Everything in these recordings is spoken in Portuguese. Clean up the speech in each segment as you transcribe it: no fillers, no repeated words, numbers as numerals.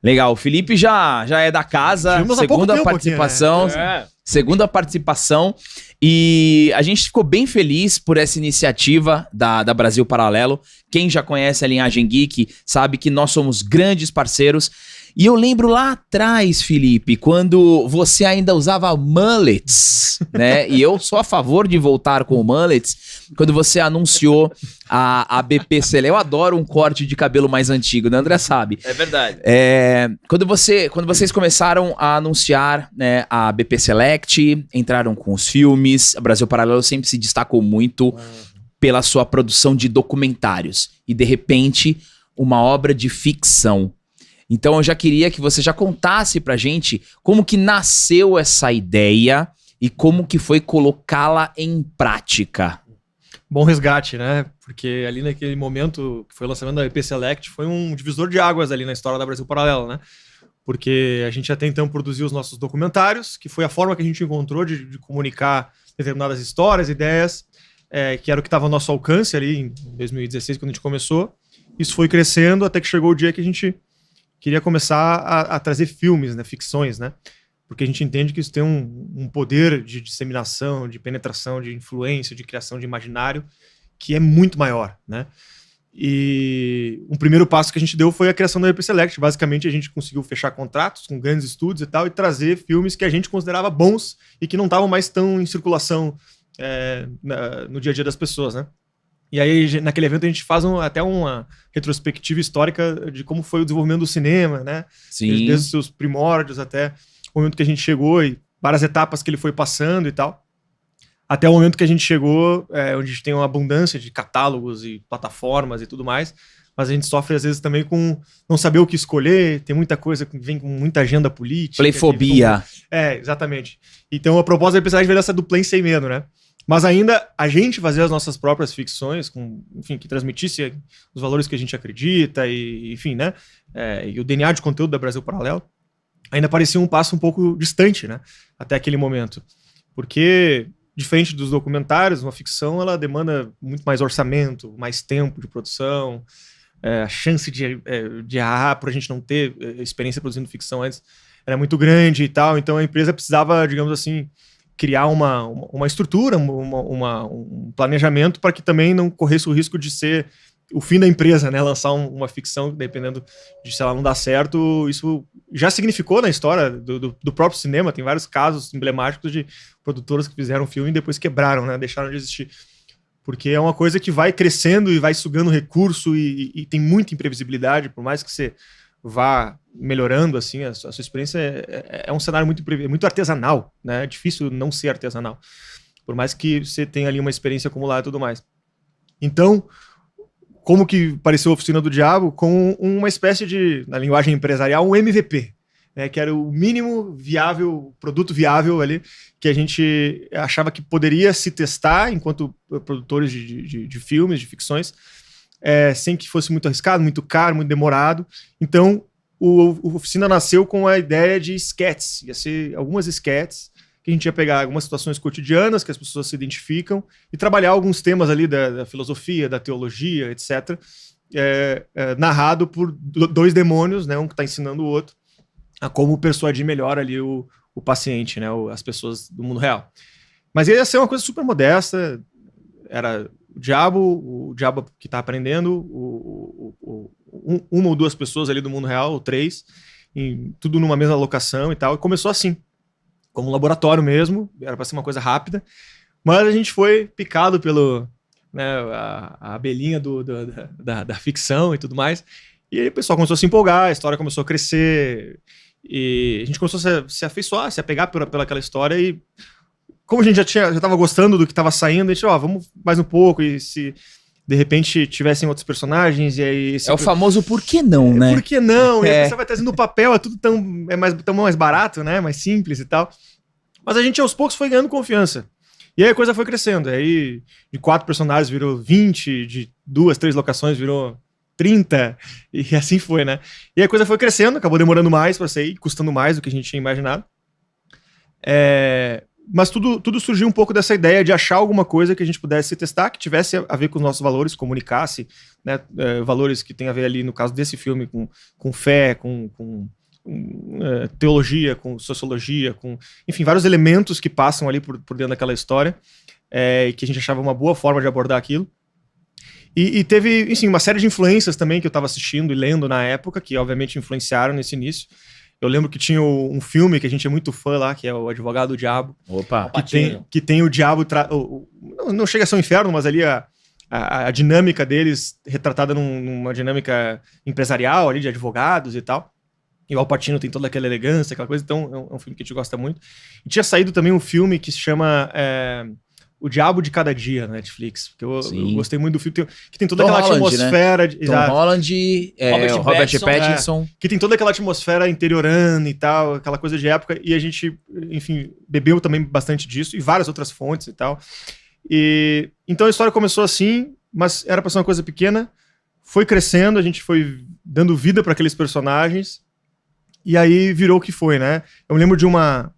Legal, o Felipe já é da casa, Tivemos há pouco segunda tempo participação, aqui, né? segunda participação, e a gente ficou bem feliz por essa iniciativa da Brasil Paralelo. Quem já conhece a Linhagem Geek sabe que nós somos grandes parceiros. E eu lembro lá atrás, Felipe, quando você ainda usava mullets, né? E eu sou a favor de voltar com mullets, quando você anunciou a BP Select. Eu adoro um corte de cabelo mais antigo, né? André sabe. É verdade. Quando vocês começaram a anunciar, né, a BP Select, entraram com os filmes, a Brasil Paralelo sempre se destacou muito pela sua produção de documentários. E, de repente, uma obra de ficção. Então eu já queria que você já contasse pra gente como que nasceu essa ideia e como que foi colocá-la em prática. Bom resgate, né? Porque ali naquele momento que foi o lançamento da EP Select foi um divisor de águas ali na história da Brasil Paralelo, né? Porque a gente até então produziu os nossos documentários, que foi a forma que a gente encontrou de comunicar determinadas histórias, ideias, que era o que estava ao nosso alcance ali em 2016, quando a gente começou. Isso foi crescendo até que chegou o dia que a gente queria começar a trazer filmes, né, ficções, né? Porque a gente entende que isso tem um poder de disseminação, de penetração, de influência, de criação de imaginário que é muito maior, né? E um primeiro passo que a gente deu foi a criação da EP Select. Basicamente, a gente conseguiu fechar contratos com grandes estúdios e tal e trazer filmes que a gente considerava bons e que não estavam mais tão em circulação no dia a dia das pessoas, né? E aí, naquele evento, a gente faz até uma retrospectiva histórica de como foi o desenvolvimento do cinema, né? Sim. Desde os seus primórdios até o momento que a gente chegou e várias etapas que ele foi passando e tal. Até o momento que a gente chegou, onde a gente tem uma abundância de catálogos e plataformas e tudo mais, mas a gente sofre às vezes também com não saber o que escolher, tem muita coisa que vem com muita agenda política. Playfobia. Exatamente. Então a proposta da episódio veio essa do Play Sem Medo, né? Mas ainda a gente fazer as nossas próprias ficções, enfim, que transmitisse os valores que a gente acredita, e, enfim, né? E o DNA de conteúdo da Brasil Paralelo, ainda parecia um passo um pouco distante, né? Até aquele momento. Porque, diferente dos documentários, uma ficção ela demanda muito mais orçamento, mais tempo de produção, a chance de errar por a gente não ter experiência produzindo ficção antes era muito grande e tal. Então a empresa precisava, digamos assim, criar uma estrutura, um planejamento para que também não corresse o risco de ser o fim da empresa, né? Lançar uma ficção, dependendo de se ela não dar certo, isso já significou na história do próprio cinema. Tem vários casos emblemáticos de produtoras que fizeram filme e depois quebraram, né? Deixaram de existir. Porque é uma coisa que vai crescendo e vai sugando recurso e tem muita imprevisibilidade, por mais que você vá melhorando, assim, a sua experiência é um cenário muito artesanal, né? É difícil não ser artesanal, por mais que você tenha ali uma experiência acumulada e tudo mais. Então, como que pareceu a Oficina do Diabo? Com uma espécie de, na linguagem empresarial, um MVP, né? Que era o mínimo viável, produto viável ali, que a gente achava que poderia se testar enquanto produtores de filmes, de ficções, sem que fosse muito arriscado, muito caro, muito demorado. Então, o Oficina nasceu com a ideia de sketches. Ia ser algumas sketches que a gente ia pegar algumas situações cotidianas que as pessoas se identificam e trabalhar alguns temas ali da filosofia, da teologia, etc., narrado por dois demônios, né, um que está ensinando o outro a como persuadir melhor ali o paciente, né, as pessoas do mundo real. Mas ia ser uma coisa super modesta, era o diabo que está aprendendo, uma ou duas pessoas ali do mundo real, ou três, tudo numa mesma locação e tal, e começou assim, como um laboratório mesmo, era para ser uma coisa rápida, mas a gente foi picado pelo, né, a abelhinha da ficção e tudo mais, e aí o pessoal começou a se empolgar, a história começou a crescer, e a gente começou a se afeiçoar, se apegar pelaquela história, e como a gente já estava gostando do que estava saindo, a gente, vamos mais um pouco, e se de repente tivessem outros personagens, e aí... o famoso por que não, né? Por que não? E aí você vai trazendo o papel, é tudo tão mais barato, né? Mais simples e tal. Mas a gente, aos poucos, foi ganhando confiança. E aí a coisa foi crescendo. Aí de 4 personagens virou 20, de 2, 3 locações virou 30, e assim foi, né? E aí a coisa foi crescendo, acabou demorando mais para sair, custando mais do que a gente tinha imaginado. Mas tudo surgiu um pouco dessa ideia de achar alguma coisa que a gente pudesse testar, que tivesse a ver com os nossos valores, comunicasse, né, valores que tem a ver ali, no caso desse filme, com fé, com teologia, com sociologia, enfim, vários elementos que passam ali por dentro daquela história, e que a gente achava uma boa forma de abordar aquilo. E teve, enfim, uma série de influências também que eu estava assistindo e lendo na época, que obviamente influenciaram nesse início. Eu lembro que tinha um filme que a gente é muito fã lá, que é o Advogado do Diabo. Opa! Que tem o diabo... Não chega a ser um inferno, mas ali a dinâmica deles retratada numa dinâmica empresarial ali, de advogados e tal. E o Al Pacino tem toda aquela elegância, aquela coisa. Então é um filme que a gente gosta muito. E tinha saído também um filme que se chama... O Diabo de Cada Dia, na Netflix. Porque eu gostei muito do filme. Que tem toda aquela atmosfera... Né? Tom Holland, Robert Pattinson. Que tem toda aquela atmosfera interiorana e tal, aquela coisa de época. E a gente, enfim, bebeu também bastante disso. E várias outras fontes e tal. Então a história começou assim, mas era pra ser uma coisa pequena. Foi crescendo, a gente foi dando vida para aqueles personagens. E aí virou o que foi, né? Eu me lembro de uma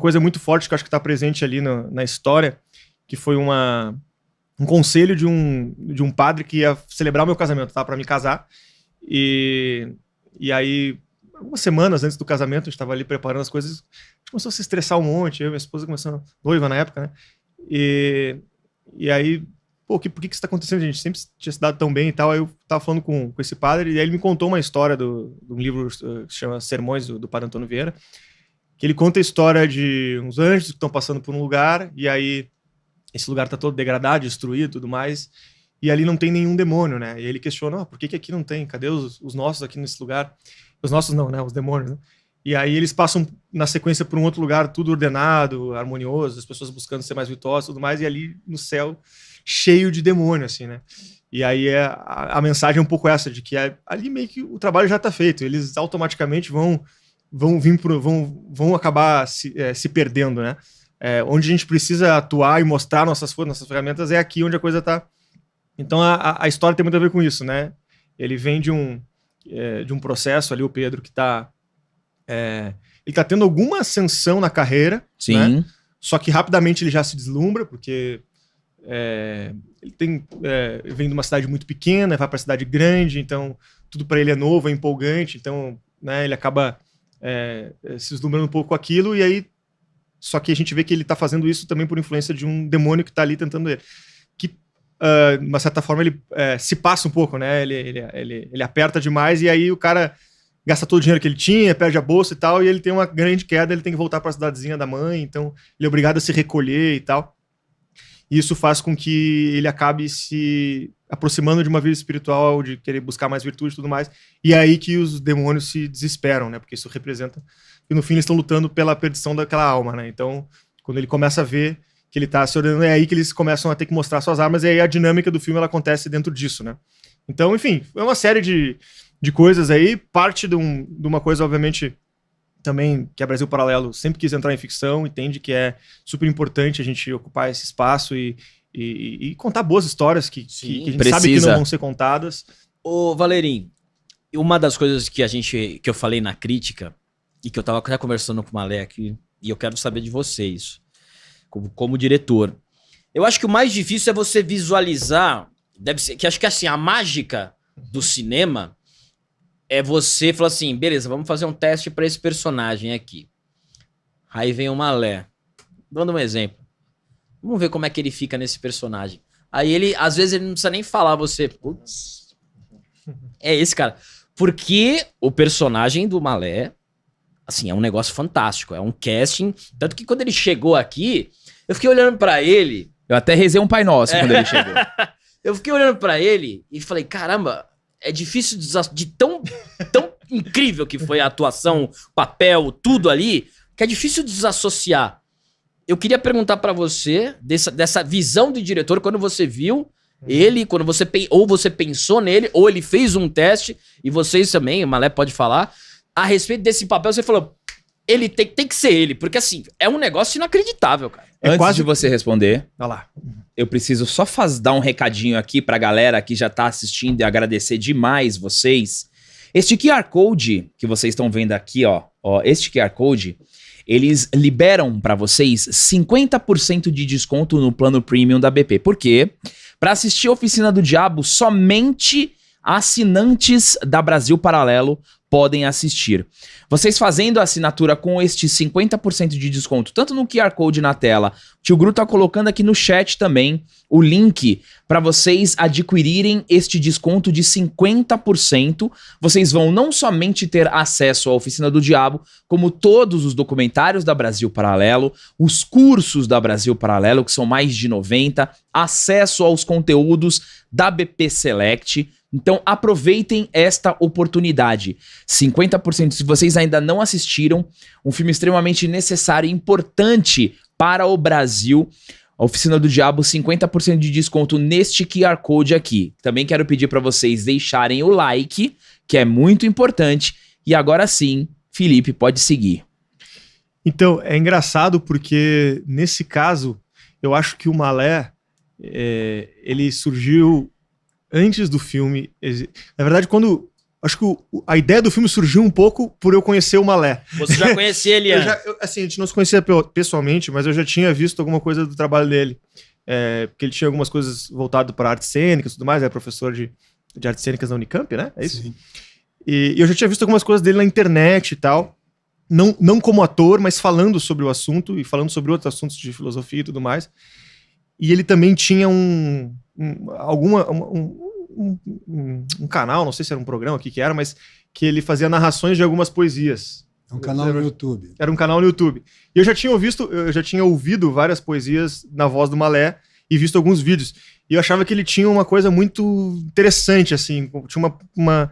coisa muito forte que eu acho que está presente ali na história, que foi um conselho de um padre que ia celebrar o meu casamento, tá? Para me casar. E aí, algumas semanas antes do casamento, a gente estava ali preparando as coisas, a gente começou a se estressar um monte, eu e minha esposa começando, noiva na época, né? E aí, pô, por que isso está acontecendo? A gente sempre tinha se dado tão bem e tal. Aí eu tava falando com esse padre, e aí ele me contou uma história de um livro que se chama Sermões, do Padre Antônio Vieira, que ele conta a história de uns anjos que estão passando por um lugar, e aí esse lugar tá todo degradado, destruído e tudo mais, e ali não tem nenhum demônio, né? E ele questiona, por que aqui não tem? Cadê os nossos aqui nesse lugar? Os nossos não, né? Os demônios, né? E aí eles passam na sequência por um outro lugar, tudo ordenado, harmonioso, as pessoas buscando ser mais virtuosas e tudo mais, e ali no céu, cheio de demônio, assim, né? E aí a mensagem é um pouco essa, de que ali meio que o trabalho já tá feito, eles automaticamente vão acabar se perdendo, né? Onde a gente precisa atuar e mostrar nossas ferramentas é aqui onde a coisa tá. Então a história tem muito a ver com isso, né? Ele vem de um processo ali, o Pedro, que ele tá tendo alguma ascensão na carreira, sim, né? Só que rapidamente ele já se deslumbra, porque ele vem de uma cidade muito pequena, vai para cidade grande, então tudo para ele é novo, é empolgante, então, né, ele acaba se deslumbrando um pouco com aquilo, e aí só que a gente vê que ele tá fazendo isso também por influência de um demônio que tá ali tentando ele. Que, de uma certa forma, ele se passa um pouco, né? Ele aperta demais, e aí o cara gasta todo o dinheiro que ele tinha, perde a bolsa e tal, e ele tem uma grande queda, ele tem que voltar para a cidadezinha da mãe, então ele é obrigado a se recolher e tal. E isso faz com que ele acabe se aproximando de uma vida espiritual, de querer buscar mais virtude e tudo mais. E é aí que os demônios se desesperam, né? Porque isso representa que no fim eles estão lutando pela perdição daquela alma, né? Então, quando ele começa a ver que ele tá se ordenando, é aí que eles começam a ter que mostrar suas armas, e aí a dinâmica do filme ela acontece dentro disso, né? Então, enfim, é uma série de coisas aí, parte de uma coisa, obviamente, também que a Brasil Paralelo sempre quis entrar em ficção, entende que é super importante a gente ocupar esse espaço e contar boas histórias que a gente sabe que não vão ser contadas. Ô, Valerim, uma das coisas que eu falei na crítica, e que eu tava até conversando com o Malé aqui, e eu quero saber de vocês, como diretor. Eu acho que o mais difícil é você visualizar, deve ser, que acho que assim, a mágica do cinema é você falar assim, beleza, vamos fazer um teste pra esse personagem aqui. Aí vem o Malé. Dando um exemplo. Vamos ver como é que ele fica nesse personagem. Aí ele, às vezes, ele não precisa nem falar, você... Putz, é esse cara. Porque o personagem do Malé, assim, é um negócio fantástico. É um casting. Tanto que quando ele chegou aqui, eu fiquei olhando pra ele... Eu até rezei um Pai Nosso quando ele chegou. Eu fiquei olhando pra ele e falei, caramba... É difícil de tão incrível que foi a atuação, papel, tudo ali, que é difícil desassociar. Eu queria perguntar pra você, dessa visão do diretor, quando você viu ele, quando você pensou nele, ou ele fez um teste, e vocês também, o Malé pode falar, a respeito desse papel, você falou, ele tem que ser ele, porque assim, é um negócio inacreditável, cara. Antes de você responder, Vai lá. eu preciso só dar um recadinho aqui pra galera que já tá assistindo e agradecer demais vocês. Este QR Code que vocês estão vendo aqui, ó, este QR Code, eles liberam para vocês 50% de desconto no plano premium da BP. Por quê? Para assistir a Oficina do Diabo, somente assinantes da Brasil Paralelo podem assistir. Vocês fazendo a assinatura com este 50% de desconto, tanto no QR Code na tela, o Tio Gru tá colocando aqui no chat também o link para vocês adquirirem este desconto de 50%. Vocês vão não somente ter acesso à Oficina do Diabo, como todos os documentários da Brasil Paralelo, os cursos da Brasil Paralelo, que são mais de 90, acesso aos conteúdos da BP Select. Então aproveitem esta oportunidade. 50%, se vocês ainda não assistiram, um filme extremamente necessário e importante para o Brasil. A Oficina do Diabo, 50% de desconto neste QR Code aqui. Também quero pedir para vocês deixarem o like, que é muito importante. E agora sim, Felipe, pode seguir. Então, é engraçado porque nesse caso, eu acho que o Malé, ele surgiu antes do filme. Na verdade, acho que a ideia do filme surgiu um pouco por eu conhecer o Malé. Você já conhecia ele antes? Assim, a gente não se conhecia pessoalmente, mas eu já tinha visto alguma coisa do trabalho dele. Porque ele tinha algumas coisas voltadas para artes cênicas e tudo mais, é professor de artes cênicas na Unicamp, né? É isso? Sim. E eu já tinha visto algumas coisas dele na internet e tal. Não como ator, mas falando sobre o assunto e falando sobre outros assuntos de filosofia e tudo mais. E ele também tinha um canal, não sei se era um programa, o que era, mas que ele fazia narrações de algumas poesias. É um canal no YouTube. Era um canal no YouTube. E eu já tinha ouvido várias poesias na voz do Malé e visto alguns vídeos. E eu achava que ele tinha uma coisa muito interessante, assim, tinha uma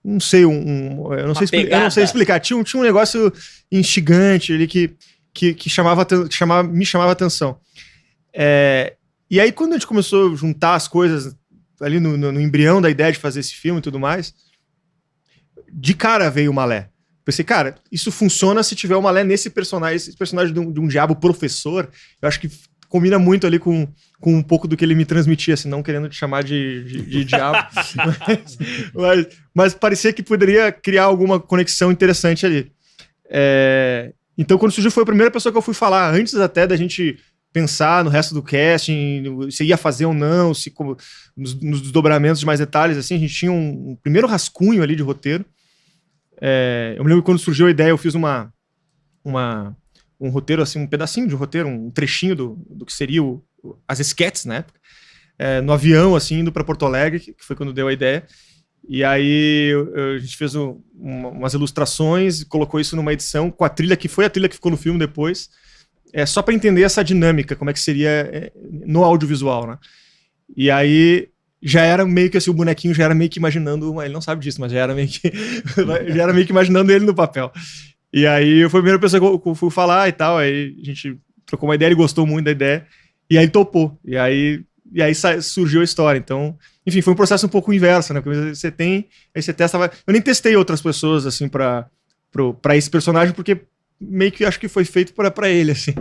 não sei, eu não sei explicar. Tinha um negócio instigante ali que me chamava atenção. E aí, quando a gente começou a juntar as coisas ali no embrião da ideia de fazer esse filme e tudo mais, de cara veio o Malé. Pensei, cara, isso funciona se tiver o Malé nesse personagem, esse personagem de um diabo professor. Eu acho que combina muito ali com um pouco do que ele me transmitia, assim, não querendo te chamar de diabo. mas parecia que poderia criar alguma conexão interessante ali. Então, quando surgiu, foi a primeira pessoa que eu fui falar, antes até da gente pensar no resto do casting, se ia fazer ou não, nos desdobramentos de mais detalhes, assim, a gente tinha um primeiro rascunho ali de roteiro. Eu me lembro que quando surgiu a ideia, eu fiz um roteiro, assim, um pedacinho de roteiro, um trechinho do que seria as esquetes, né? No avião, assim, indo para Porto Alegre, que foi quando deu a ideia. E aí a gente fez umas ilustrações, colocou isso numa edição com a trilha, que foi a trilha que ficou no filme depois. Só para entender essa dinâmica, como é que seria no audiovisual, né? E aí já era meio que assim, o bonequinho já era meio que imaginando, ele não sabe disso, mas já era meio que imaginando ele no papel. E aí foi a primeira pessoa que eu fui falar e tal, aí a gente trocou uma ideia, ele gostou muito da ideia, e aí topou. E aí surgiu a história. Então, enfim, foi um processo um pouco inverso, né? Porque você tem, aí você testa. Eu nem testei outras pessoas, assim, pra esse personagem, porque meio que acho que foi feito pra ele, assim.